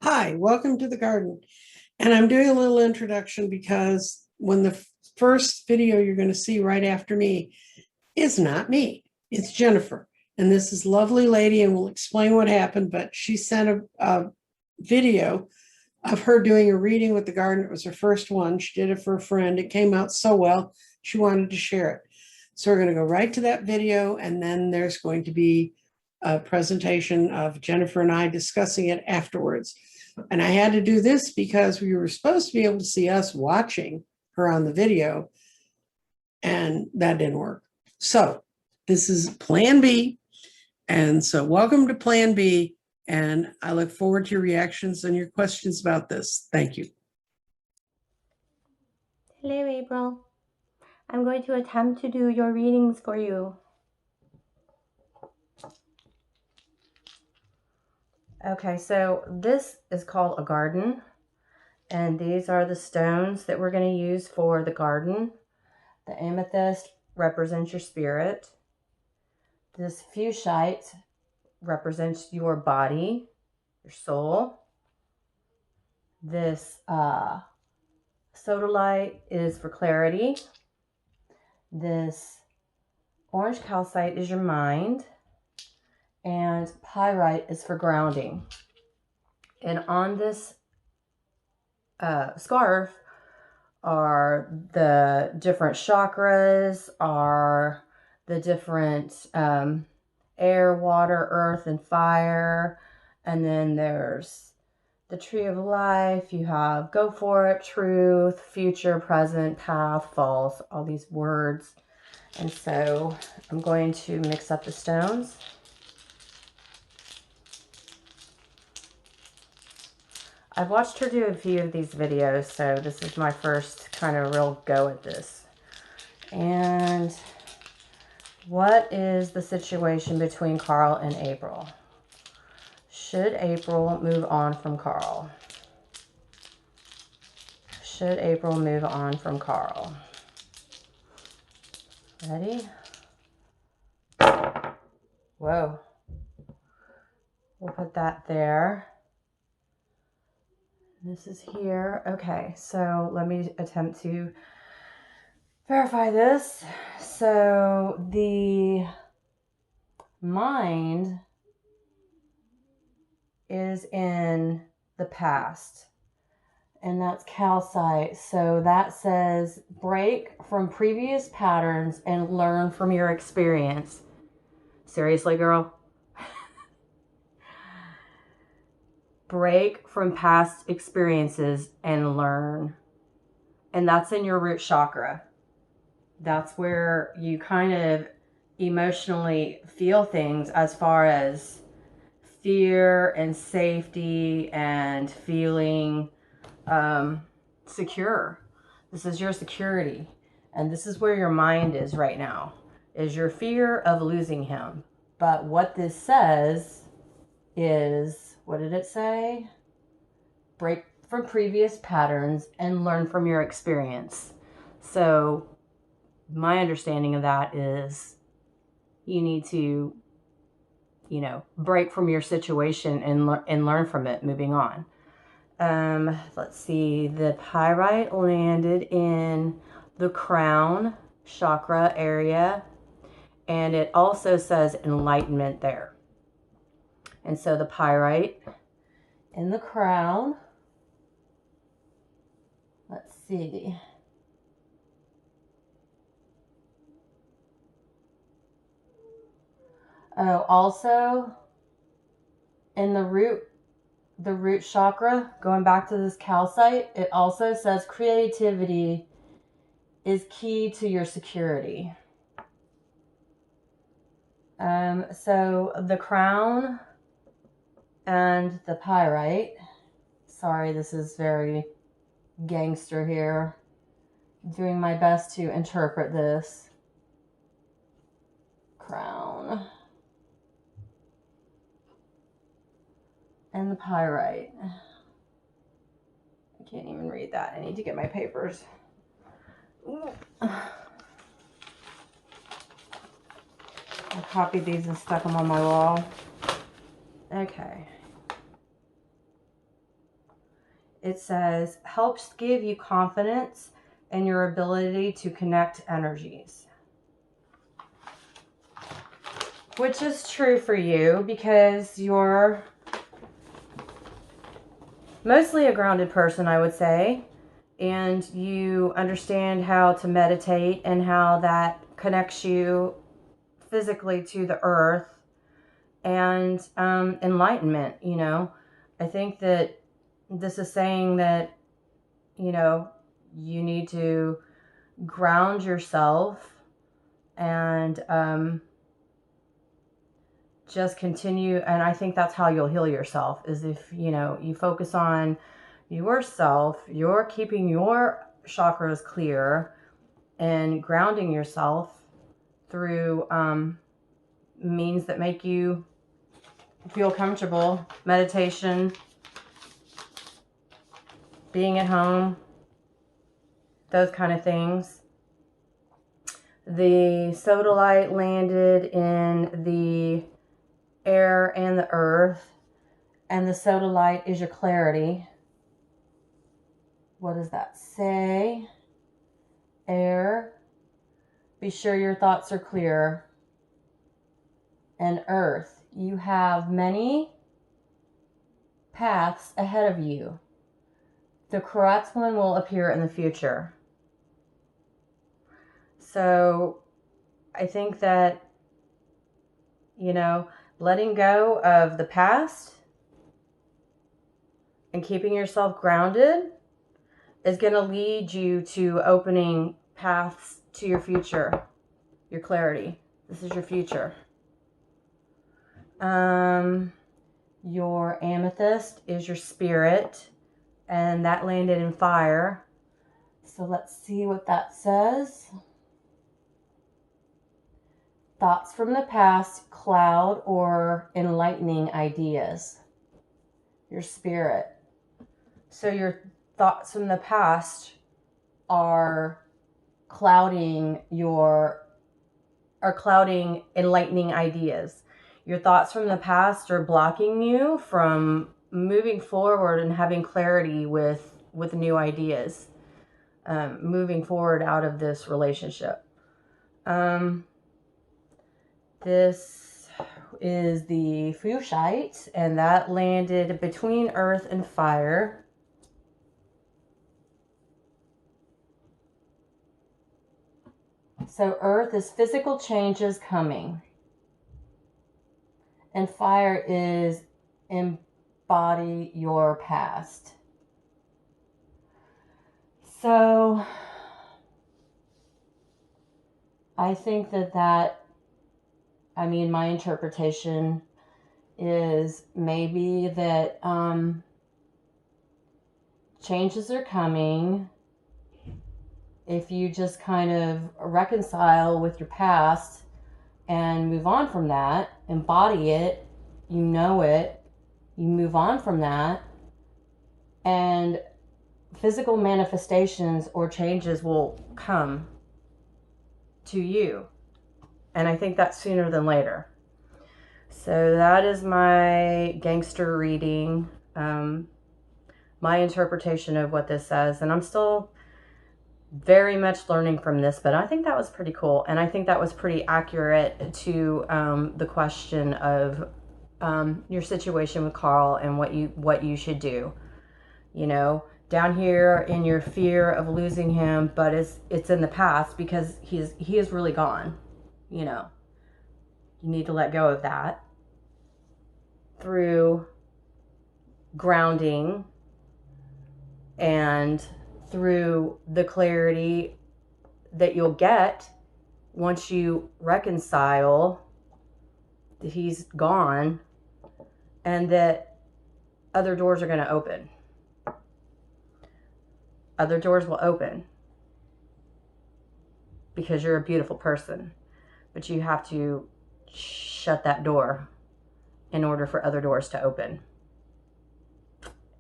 Hi, welcome to the garden. And I'm doing a little introduction because when the first video you're going to see right after me is not me, it's Jennifer. And this is lovely lady, and we'll explain what happened. But she sent a video of her doing a reading with the garden. It was her first one. She did it for a friend. It came out so well, she wanted to share it. So we're going to go right to that video, and then there's going to be a presentation of Jennifer and I discussing it afterwards. And I had to do this because we were supposed to be able to see us watching her on the video, and that didn't work. So this is Plan B. And so welcome to Plan B. And I look forward to your reactions and your questions about this. Thank you. Hello, April. I'm going to attempt to do your readings for you. Okay, so this is called a garden, and these are the stones that we're going to use for the garden. The amethyst represents your spirit. This fuchsite represents your body, your soul. This sodalite is for clarity. This orange calcite is your mind. And pyrite is for grounding. And on this scarf are the different chakras, are the different air, water, earth, and fire. And then there's the tree of life. You have go for it, truth, future, present, path, false, all these words. And so I'm going to mix up the stones. I've watched her do a few of these videos, so this is my first kind of real go at this. And what is the situation between Carl and April? Should April move on from Carl? Should April move on from Carl? Ready? Whoa. We'll put that there. This is here. Okay, so let me attempt to verify this. So the mind is in the past, and that's calcite. So that says break from previous patterns and learn from your experience. Seriously, girl? Break from past experiences and learn. And that's in your root chakra. That's where you kind of emotionally feel things as far as fear and safety and feeling secure. This is your security. And this is where your mind is right now, is your fear of losing him. But what this says is, what did it say? Break from previous patterns and learn from your experience. So my understanding of that is you need to, break from your situation and learn from it moving on. Let's see, the pyrite landed in the crown chakra area, and it also says enlightenment there. And so the pyrite in the crown, let's see. Oh, also in the root chakra, going back to this calcite, it also says creativity is key to your security. So the crown and the pyrite, sorry, this is very gangster here, doing my best to interpret this. Crown and the pyrite. I can't even read that. I need to get my papers. I copied these and stuck them on my wall. Okay. it says, helps give you confidence in your ability to connect energies. Which is true for you because you're mostly a grounded person, I would say. And you understand how to meditate and how that connects you physically to the earth and enlightenment, you know. I think that this is saying that, you know, you need to ground yourself and just continue. And I think that's how you'll heal yourself, is if, you know, you focus on yourself, you're keeping your chakras clear and grounding yourself through means that make you feel comfortable. Meditation, being at home, those kind of things. The sodalite landed in the air and the earth, and the sodalite is your clarity. What does that say? Air, be sure your thoughts are clear. And earth, you have many paths ahead of you. The correct one will appear in the future. So I think that, you know, letting go of the past and keeping yourself grounded is going to lead you to opening paths to your future, your clarity. This is your future. Your amethyst is your spirit, and that landed in fire. So let's see what that says. Thoughts from the past cloud or enlightening ideas. Your spirit. So your thoughts from the past are clouding enlightening ideas. Your thoughts from the past are blocking you from moving forward and having clarity with new ideas, moving forward out of this relationship. This is the Fuchsite, and that landed between earth and fire. So earth is physical changes coming. And fire is embody your past. So I think that my interpretation is maybe that changes are coming. If you just kind of reconcile with your past and move on from that, embody it, you move on from that, and physical manifestations or changes will come to you. And I think that's sooner than later. So that is my gangster reading, my interpretation of what this says. And I'm still very much learning from this, but I think that was pretty cool. And I think that was pretty accurate to the question of your situation with Carl and what you should do. You know, down here in your fear of losing him, but it's in the past because he is really gone. You know, you need to let go of that through grounding and through the clarity that you'll get once you reconcile that he's gone, and that other doors are going to open. Other doors will open because you're a beautiful person, but you have to shut that door in order for other doors to open.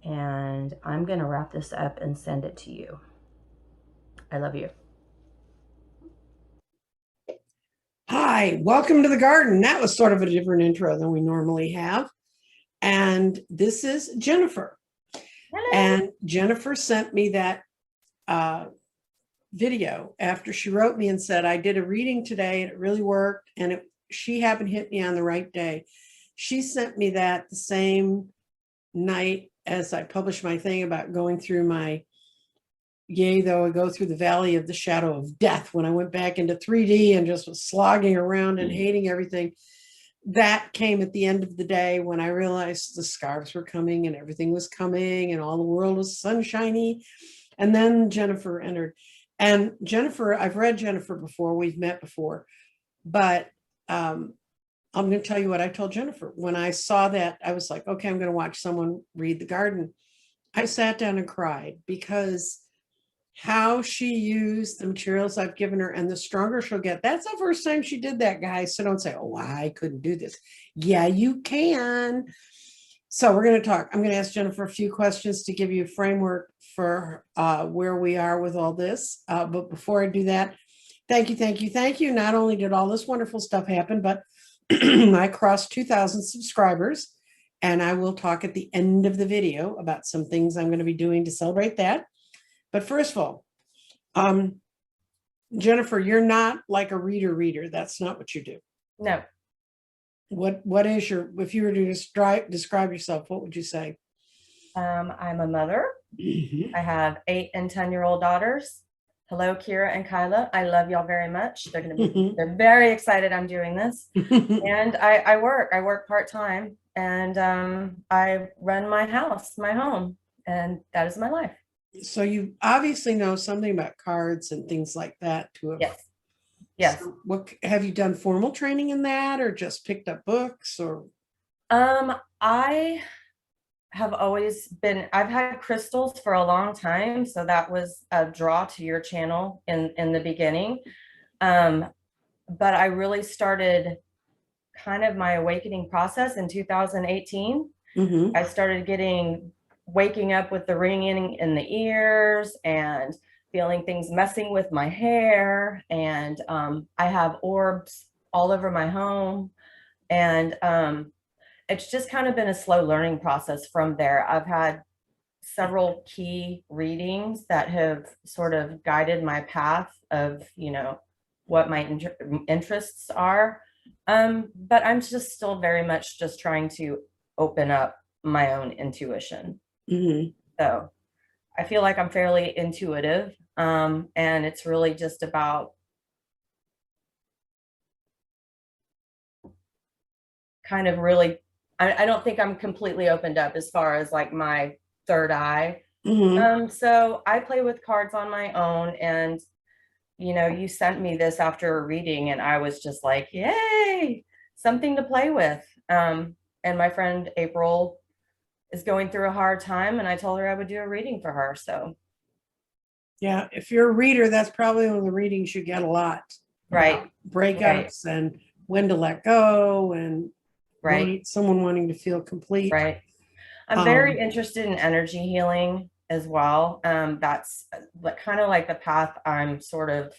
And I'm going to wrap this up and send it to you. I love you. Hi, welcome to the garden. That was sort of a different intro than we normally have. And this is Jennifer. Hello. And Jennifer sent me that video after she wrote me and said, I did a reading today and it really worked. And she happened to hit me on the right day. She sent me that the same night as I published my thing about going through my, yea, though I go through the valley of the shadow of death, when I went back into 3D and just was slogging around and hating everything. That came at the end of the day when I realized the scarves were coming and everything was coming and all the world was sunshiny. And then Jennifer entered. And Jennifer, I've read Jennifer before, we've met before, but I'm going to tell you what I told Jennifer. When I saw that, I was like, okay, I'm going to watch someone read the garden. I sat down and cried because how she used the materials I've given her and the stronger she'll get. That's the first time she did that, guys. So don't say, oh, I couldn't do this. Yeah, you can. So we're going to talk. I'm going to ask Jennifer a few questions to give you a framework for where we are with all this. But before I do that, thank you, thank you, thank you. Not only did all this wonderful stuff happen, but I crossed 2,000 subscribers, and I will talk at the end of the video about some things I'm going to be doing to celebrate that. But first of all, Jennifer, you're not like a reader. That's not what you do. No. What is your, if you were to describe yourself, what would you say? I'm a mother. I have 8 and 10-year-old daughters. Hello, Kira and Kyla. I love y'all very much. They're very excited I'm doing this. And I work part-time, and I run my house, my home, and that is my life. So you obviously know something about cards and things like that to have. Yes. Yes. So what have you done formal training in that, or just picked up books, or? I have always been, I've had crystals for a long time, so that was a draw to your channel in the beginning. But I really started kind of my awakening process in 2018. I started waking up with the ringing in the ears and feeling things messing with my hair. And I have orbs all over my home. And it's just kind of been a slow learning process from there. I've had several key readings that have sort of guided my path of, what my interests are. But I'm just still very much just trying to open up my own intuition. So I feel like I'm fairly intuitive. And it's really just about kind of really, I don't think I'm completely opened up as far as like my third eye. So I play with cards on my own, and you sent me this after a reading and I was just like, yay, something to play with. And my friend April is going through a hard time, and I told her I would do a reading for her. So yeah, if you're a reader, that's probably one of the readings you get a lot. Right. Breakups and when to let go, and someone wanting to feel complete. Right. I'm very interested in energy healing as well. That's kind of like the path I'm sort of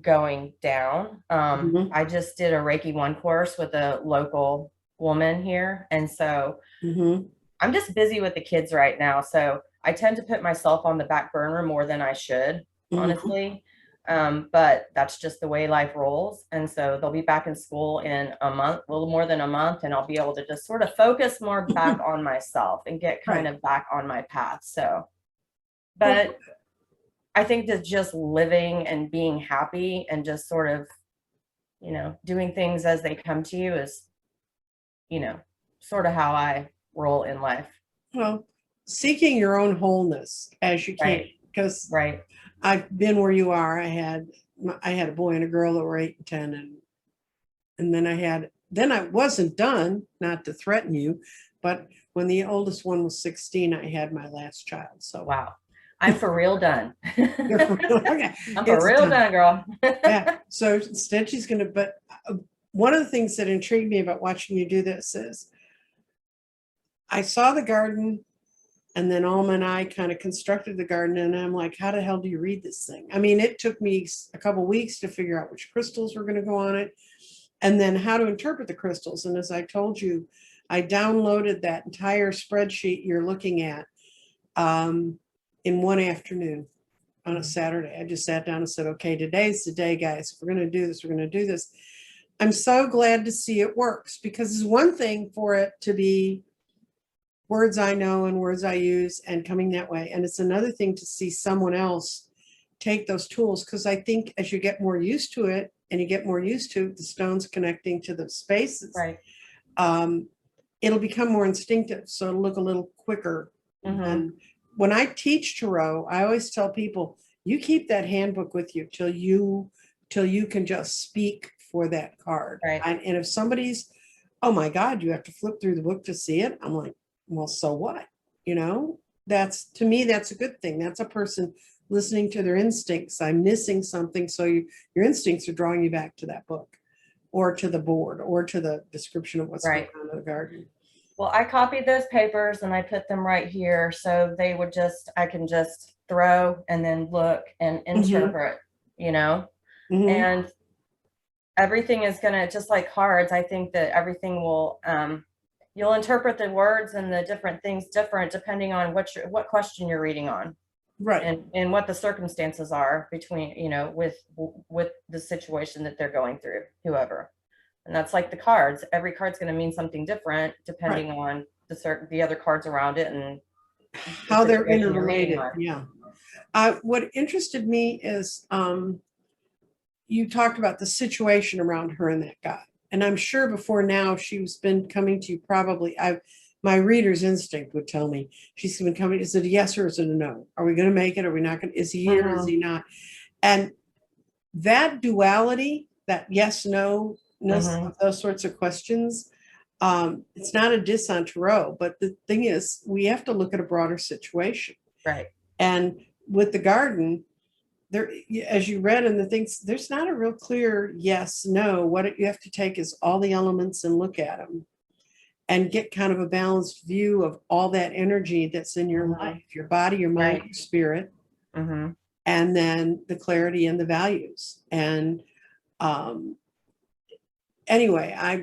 going down. I just did a Reiki 1 course with a local woman here, and so I'm just busy with the kids right now, so I tend to put myself on the back burner more than I should, honestly. But that's just the way life rolls. And so they'll be back in school in a month, a little more than a month, and I'll be able to just sort of focus more back on myself and get kind of back on my path. So, but I think that just living and being happy and just sort of, doing things as they come to you is, sort of how I roll in life. Well, seeking your own wholeness as you can, because I've been where you are. I had a boy and a girl that were 8 and 10, and then I wasn't done, not to threaten you, but when the oldest one was 16, I had my last child. So wow, I'm for real done. You're for real, okay. I'm for real done, girl. Yeah. So instead, she's gonna. But one of the things that intrigued me about watching you do this is, I saw the garden. And then Alma and I kind of constructed the garden, and I'm like, how the hell do you read this thing? I mean, it took me a couple weeks to figure out which crystals were going to go on it, and then how to interpret the crystals. And as I told you, I downloaded that entire spreadsheet you're looking at in one afternoon on a Saturday. I just sat down and said, okay, today's the day, guys. If we're going to do this, we're going to do this. I'm so glad to see it works, because it's one thing for it to be words I know and words I use and coming that way. And it's another thing to see someone else take those tools, because I think as you get more used to it and you get more used to the stones connecting to the spaces, Right. It'll become more instinctive. So it'll look a little quicker. And when I teach tarot, I always tell people, you keep that handbook with you till you can just speak for that card. Right. And if somebody's, oh my God, you have to flip through the book to see it. I'm like, well, so what? You know, that's, to me, that's a good thing. That's a person listening to their instincts. I'm missing something. So your instincts are drawing you back to that book or to the board or to the description of what's going on in the garden. Well, I copied those papers and I put them right here. So they would just, I can just throw and then look and interpret, you know, and everything is going to, just like cards, I think that everything will, you'll interpret the words and the different things different depending on what question you're reading on. Right. And what the circumstances are between, you know, with the situation that they're going through, whoever. And that's like the cards. Every card's going to mean something different depending on the other cards around it and how they're interrelated. Yeah. What interested me is you talked about the situation around her and that guy. And I'm sure before now she's been coming to you probably. My reader's instinct would tell me she's been coming. Is it a yes or is it a no? Are we going to make it? Are we not going to? Is he in or is he not? And that duality, that yes, no, those sorts of questions, it's not a diss on tarot, but the thing is, we have to look at a broader situation. Right. And with the garden, there, as you read in the things, there's not a real clear yes, no. What you have to take is all the elements and look at them and get kind of a balanced view of all that energy that's in your life, your body, your mind, your spirit, and then the clarity and the values. And anyway, I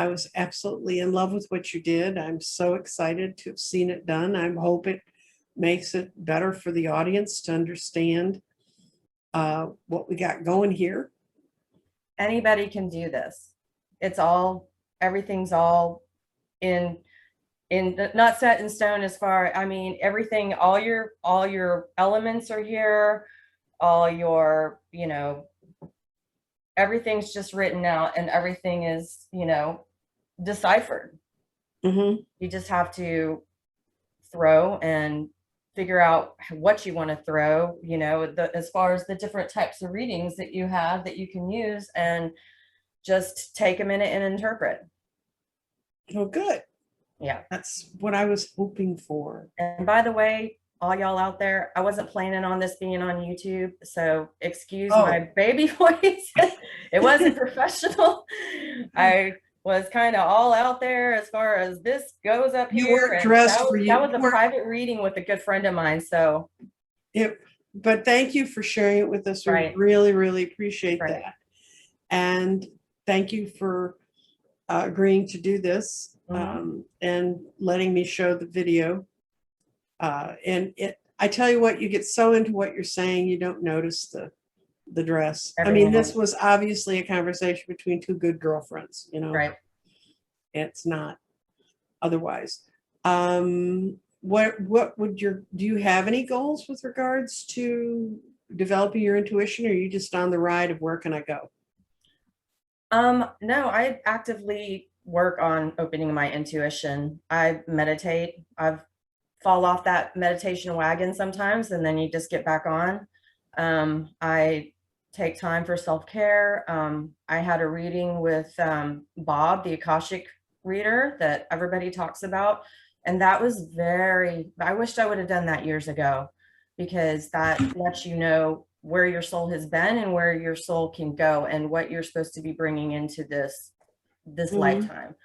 was absolutely in love with what you did. I'm so excited to have seen it done. I hope it makes it better for the audience to understand what we got going here. Anybody can do this. Everything's all in not set in stone as far, I mean, everything, all your elements are here, all your, you know, everything's just written out and everything is, you know, deciphered. You just have to throw and figure out what you want to throw, you know, as far as the different types of readings that you have that you can use, and just take a minute and interpret. Oh, good. Yeah. That's what I was hoping for. And by the way, all y'all out there, I wasn't planning on this being on YouTube, so excuse my baby voice. It wasn't professional. I was kind of all out there as far as this goes up here. You weren't dressed for you. That was a private reading with a good friend of mine. So, but thank you for sharing it with us. We really, really appreciate that. And thank you for agreeing to do this and letting me show the video. I tell you what, you get so into what you're saying, you don't notice the dress. I mean, this was obviously a conversation between two good girlfriends, you know. Right. It's not otherwise. What would do you have any goals with regards to developing your intuition, or are you just on the ride of where can I go? No, I actively work on opening my intuition. I meditate. I've fall off that meditation wagon sometimes, and then you just get back on. I take time for self-care. I had a reading with Bob, the Akashic reader that everybody talks about. And that was I wished I would have done that years ago, because that lets you know where your soul has been and where your soul can go and what you're supposed to be bringing into this lifetime.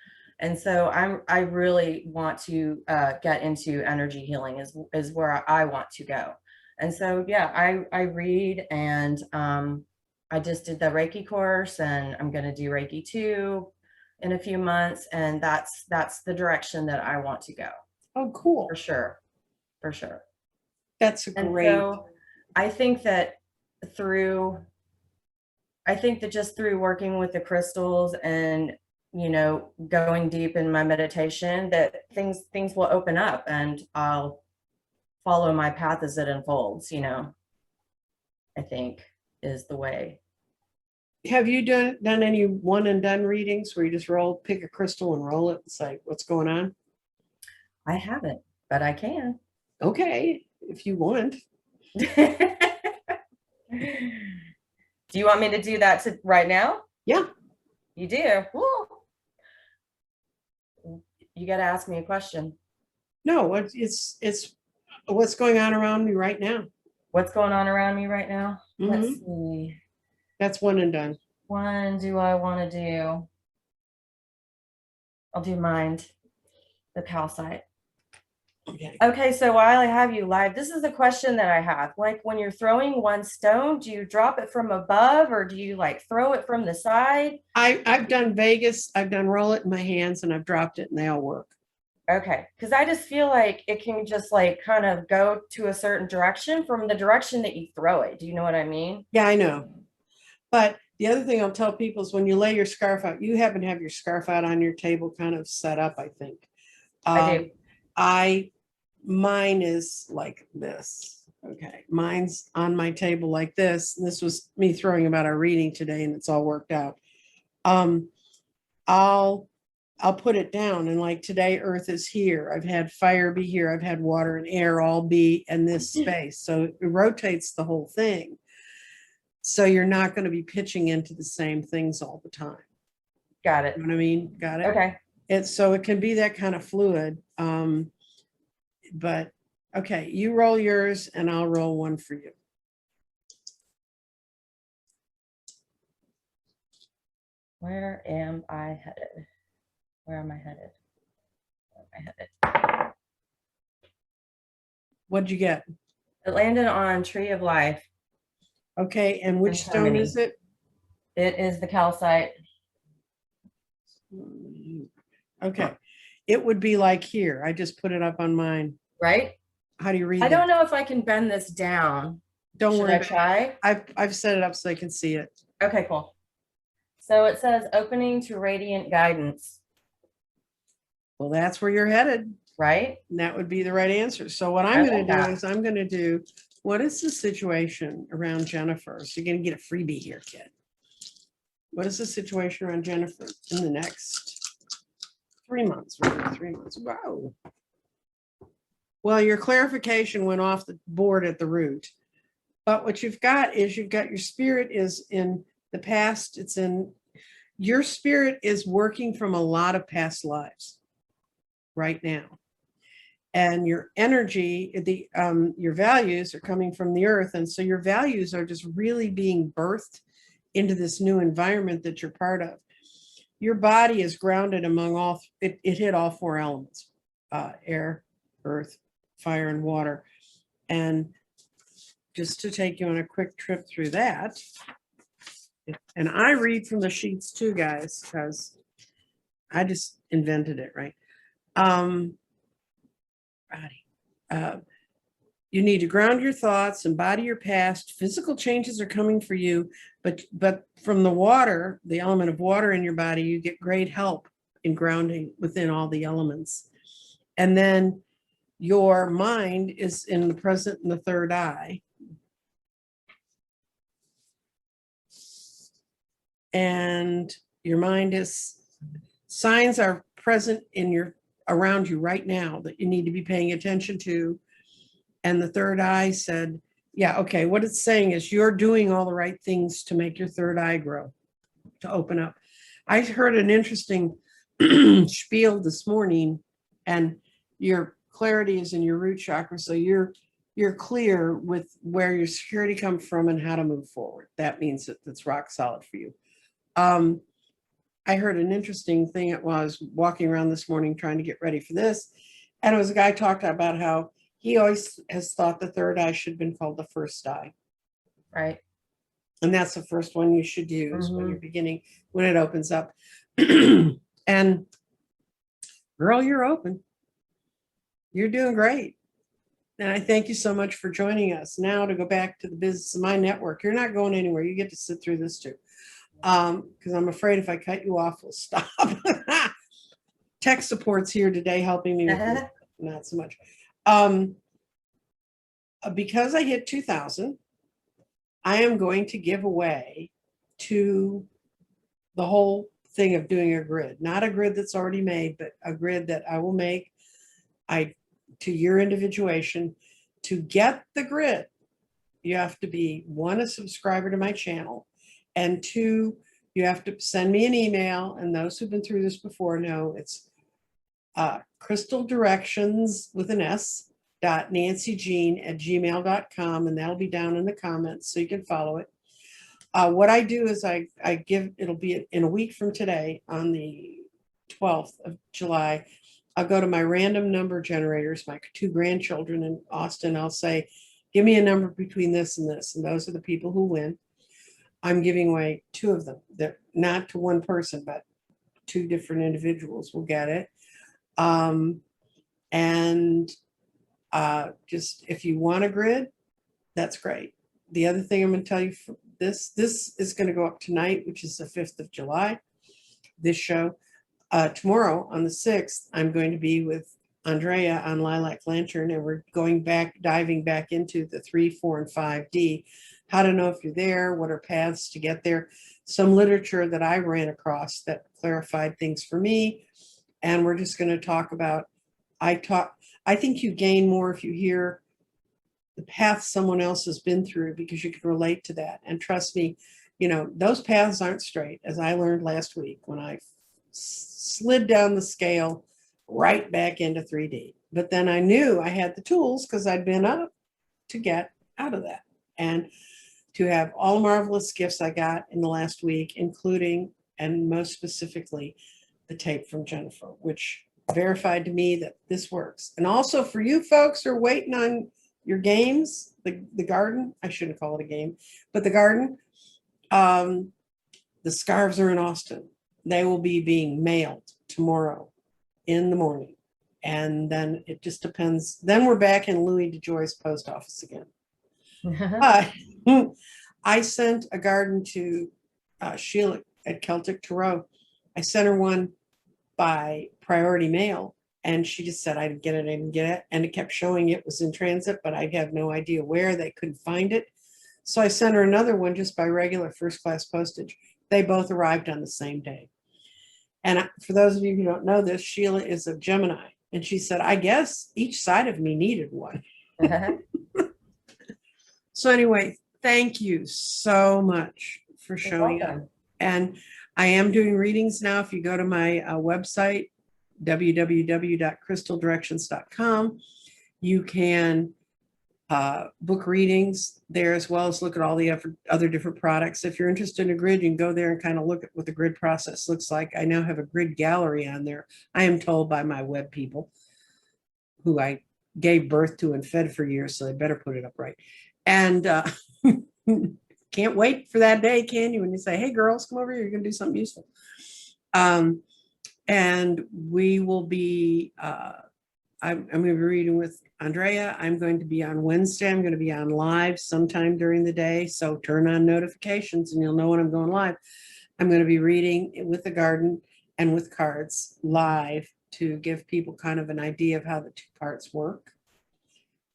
And so I really want to get into energy healing is where I want to go. And so, yeah, I read, and I just did the Reiki course, and I'm going to do Reiki 2. in a few months, and that's the direction that I want to go. Oh, cool. For sure. For sure. That's a And great. so I think that just through working with the crystals and, you know, going deep in my meditation, that things will open up, and I'll follow my path as it unfolds, you know, I think is the way. Have you done any one and done readings where you just pick a crystal and roll it and say, what's going on? I haven't, but I can. Okay, if you want. Do you want me to do that right now? Yeah. You do? Woo. You got to ask me a question. No, it's what's going on around me right now. What's going on around me right now? Let's see. That's one and done. One do I want to do? I'll do mind, the calcite. Okay, so while I have you live, this is a question that I have. Like, when you're throwing one stone, do you drop it from above, or do you like throw it from the side? I've done Vegas, I've done roll it in my hands, and I've dropped it, and they all work. Okay, because I just feel like it can just like kind of go to a certain direction from the direction that you throw it. Do you know what I mean? Yeah, I know. But the other thing I'll tell people is when you lay your scarf out, you happen to have your scarf out on your table kind of set up, I think. I do. Mine is like this. Okay. Mine's on my table like this. And this was me throwing about our reading today, and it's all worked out. I'll put it down, and like today, earth is here. I've had fire be here. I've had water and air all be in this space. So it rotates the whole thing. So you're not going to be pitching into the same things all the time. Got it. You know what I mean? Got it? Okay. So it can be that kind of fluid. But okay, you roll yours and I'll roll one for you. Where am I headed? Where am I headed? Where am I headed? What'd you get? It landed on Tree of Life. Okay, and which stone is it? It is the calcite. Okay, it would be like here. I just put it up on mine. Right? How do you read it? I don't know if I can bend this down. Don't worry. Should I try? I've set it up so I can see it. Okay, cool. So it says opening to radiant guidance. Well, that's where you're headed. Right? And that would be the right answer. So what I'm going to do is I'm going to do, what is the situation around Jennifer? So you're going to get a freebie here, kid. What is the situation around Jennifer in the next 3 months? Really, 3 months. Wow. Well, your clarification went off the board at the root. But what you've got is you've got your spirit is in the past. It's in your spirit is working from a lot of past lives right now. And your energy, your values are coming from the earth. And so your values are just really being birthed into this new environment that you're part of. Your body is grounded among it hit all four elements, air, earth, fire, and water. And just to take you on a quick trip through that, and I read from the sheets too, guys, because I just invented it, right? You need to ground your thoughts, embody your past. Physical changes are coming for you, but from the water, the element of water in your body, you get great help in grounding within all the elements. And then your mind is in the present and the third eye. And your mind signs are present around you right now that you need to be paying attention to. And the third eye said, yeah, okay, what it's saying is you're doing all the right things to make your third eye grow, to open up. I heard an interesting spiel this morning, and your clarity is in your root chakra. So you're clear with where your security comes from and how to move forward. That means that it's rock solid for you. I heard an interesting thing. It was walking around this morning trying to get ready for this. And it was a guy talking about how he always has thought the third eye should have been called the first eye. Right. And that's the first one you should use when you're beginning, when it opens up. And girl, you're open. You're doing great. And I thank you so much for joining us. Now to go back to the business of my network. You're not going anywhere. You get to sit through this too. Because I'm afraid if I cut you off, we'll stop. Tech support's here today helping me with this. Not so much. Because I hit 2,000, I am going to give away to the whole thing of doing a grid, not a grid that's already made, but a grid that I will make to your individuation. To get the grid, you have to be, one, a subscriber to my channel, and two, you have to send me an email. And those who've been through this before know it's crystaldirections with an S .nancyjean@gmail.com, and that'll be down in the comments so you can follow it. What I do is I give, it'll be in a week from today on the 12th of July. I'll go to my random number generators, my 2 grandchildren in Austin. I'll say, give me a number between this and this. And those are the people who win. I'm giving away 2 of them. They're not to one person, but 2 different individuals will get it. Just if you want a grid, that's great. The other thing I'm going to tell you, this is going to go up tonight, which is the 5th of July, this show. Tomorrow on the 6th, I'm going to be with Andrea on Lilac Lantern, and we're diving back into the 3, 4, and 5D, how to know if you're there, what are paths to get there, some literature that I ran across that clarified things for me. And we're just going to talk about, I think you gain more if you hear the path someone else has been through, because you can relate to that. And trust me, those paths aren't straight, as I learned last week when I slid down the scale right back into 3D. But then I knew I had the tools because I'd been up to get out of that, and to have all the marvelous gifts I got in the last week, including and most specifically the tape from Jennifer, which verified to me that this works. And also for you folks who are waiting on your games, the garden, I shouldn't call it a game, but the garden, the scarves are in Austin. They will be being mailed tomorrow in the morning. And then it just depends. Then we're back in Louis DeJoy's post office again. I sent a garden to Sheila at Celtic Tarot. I sent her one by priority mail, and she just said, I didn't get it. And it kept showing it was in transit, but I have no idea where. They couldn't find it. So I sent her another one just by regular first class postage. They both arrived on the same day. And for those of you who don't know this, Sheila is a Gemini. And she said, I guess each side of me needed one. So anyway, thank you so much for showing up. And I am doing readings now. If you go to my website, www.crystaldirections.com, you can book readings there, as well as look at all the other different products. If you're interested in a grid, you can go there and kind of look at what the grid process looks like. I now have a grid gallery on there, I am told by my web people, who I gave birth to and fed for years, so they better put it up right. And can't wait for that day, can you? When you say, hey girls, come over here, you're gonna do something useful. And we will be, I'm going to be reading with Andrea. I'm going to be on Wednesday. I'm going to be on live sometime during the day. So turn on notifications and you'll know when I'm going live. I'm going to be reading with the garden and with cards live to give people kind of an idea of how the 2 parts work.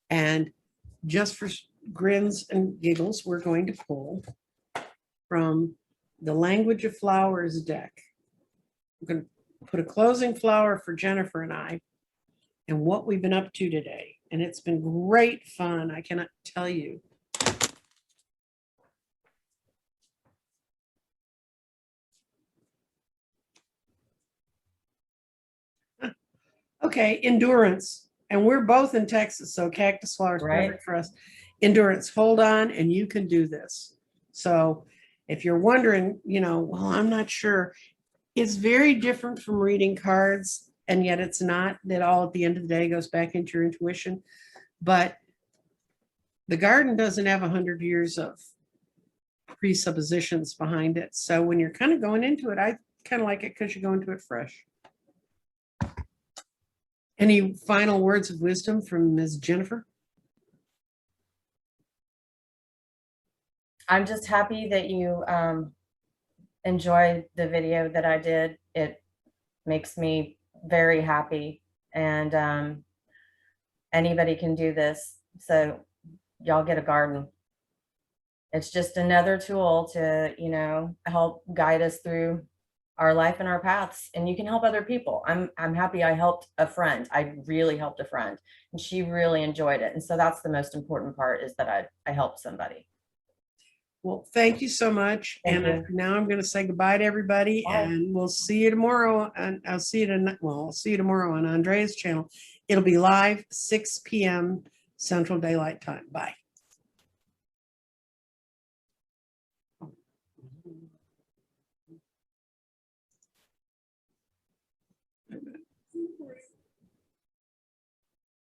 And just for grins and giggles, we're going to pull from the Language of Flowers deck. I'm going to put a closing flower for Jennifer and I, and what we've been up to today. And it's been great fun. I cannot tell you. Okay, endurance. And we're both in Texas, so cactus flower is perfect for us. Endurance, hold on, and you can do this. So if you're wondering, well, I'm not sure. It's very different from reading cards, and yet it's not. That all at the end of the day goes back into your intuition. But the garden doesn't have 100 years of presuppositions behind it. So when you're kind of going into it, I kind of like it because you go into it fresh. Any final words of wisdom from Ms. Jennifer? I'm just happy that you enjoyed the video that I did. It makes me very happy, and anybody can do this. So y'all get a garden. It's just another tool to, you know, help guide us through our life and our paths, and you can help other people. I'm happy I helped a friend. I really helped a friend, and she really enjoyed it. And so that's the most important part, is that I helped somebody. Well, thank you so much. Thank you. Now I'm going to say goodbye to everybody, Bye. and we'll see you tomorrow. And I'll see you tomorrow on Andrea's channel. It'll be live 6 p.m. Central Daylight Time. Bye.